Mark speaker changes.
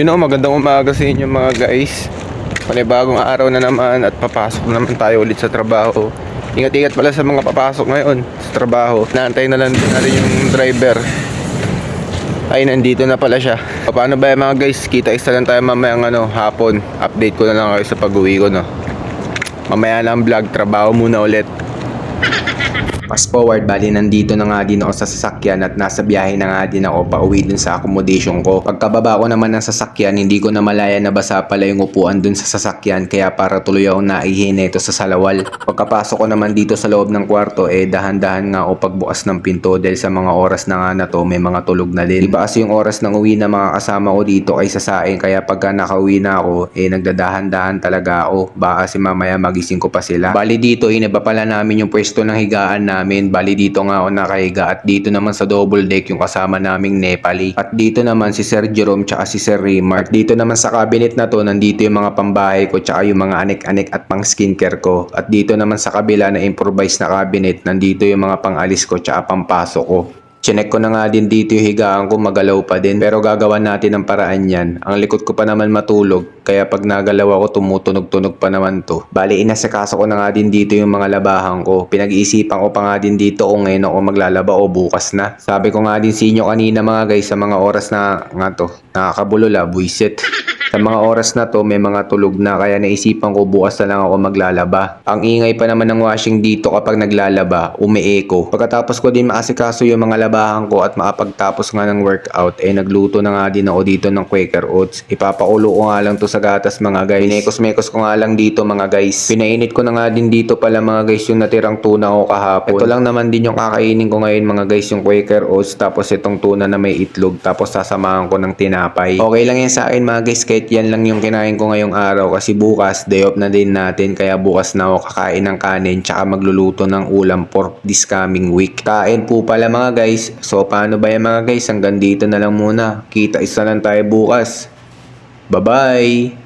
Speaker 1: Magandang umaga sa inyo mga guys. Panibagong araw na naman at papasok na naman tayo ulit sa trabaho. Ingat-ingat pala sa mga papasok ngayon sa trabaho. Naantay na lang natin yung driver. Ay, nandito na pala siya. Paano ba mga guys? Kita-isa lang tayo mamayang hapon. Update ko na lang kayo sa pag-uwi ko, no. Mamaya na ang vlog, trabaho muna ulit. Fast forward, bali nandito na nga din ako sa sasakyan at nasa biyahe na nga din ako pauwi dun sa accommodation ko. Pagkababa ko naman ng sasakyan, hindi ko na malaya na basa pala yung upuan dun sa sasakyan, kaya para tuloy ako naihin ito sa salawal. Pagkapasok ko naman dito sa loob ng kwarto, dahan-dahan nga ako pagbukas ng pinto dahil sa mga oras na nga na to may mga tulog na din. Iba kasi yung oras ng uwi na mga kasama ko dito kaysa sa akin, kaya pagka nakauwi na ako, nagdadahan-dahan talaga ako. Baka kasi mamaya magising ko pa sila. Bali dito, inaba pala namin yung pwesto ng higaan namin. Bali dito nga ako nakahiga at dito naman sa double deck yung kasama naming Nepali. At dito naman si Sir Jerome tsaka si Sir Rimar. At dito naman sa cabinet na to, nandito yung mga pambahay ko tsaka yung mga anek-anek at pang skincare ko. At dito naman sa kabila na improvise na cabinet, nandito yung mga pang-alis ko tsaka pampasok ko. Chinek ko na nga din dito yung higaan ko, magalaw pa din. Pero gagawan natin ng paraan yan. Ang likod ko pa naman matulog, kaya pag nagalaw ako tumutunog-tunog pa naman to. Bali inasikaso ko na nga din dito yung mga labahan ko. Pinag-iisipan ko pa nga din dito kung ngayon ako maglalaba o bukas na. Sabi ko nga din sa inyo kanina mga guys, sa mga oras na nga to, nakakabulula, buisit. Sa mga oras na to may mga tulog na, kaya naisipan ko bukas na lang ako maglalaba. Ang ingay pa naman ng washing dito kapag naglalaba, umi-echo. Pagkatapos ko din maasikaso yung mga labahan ko at makapagtapos nga ng workout, nagluto na nga din ako dito ng Quaker Oats. Ipapakulo ko nga lang to sa gatas mga guys. Pinekos-mekos ko nga lang dito mga guys. Pinainit ko na nga din dito pala mga guys yung natirang tuna ko kahapon. Ito lang naman din yung kakainin ko ngayon mga guys, yung Quaker Oats, tapos itong tuna na may itlog, tapos sasamahan ko ng tinapay. Okay lang yan sa akin mga guys, kahit yan lang yung kinain ko ngayong araw kasi bukas day off na din natin, kaya bukas na ako kakain ng kanin tsaka magluluto ng ulam for this coming week. Kain po pala mga guys. So paano ba yan mga guys, hanggang dito na lang muna. Kita isa lang tayo bukas. Bye bye.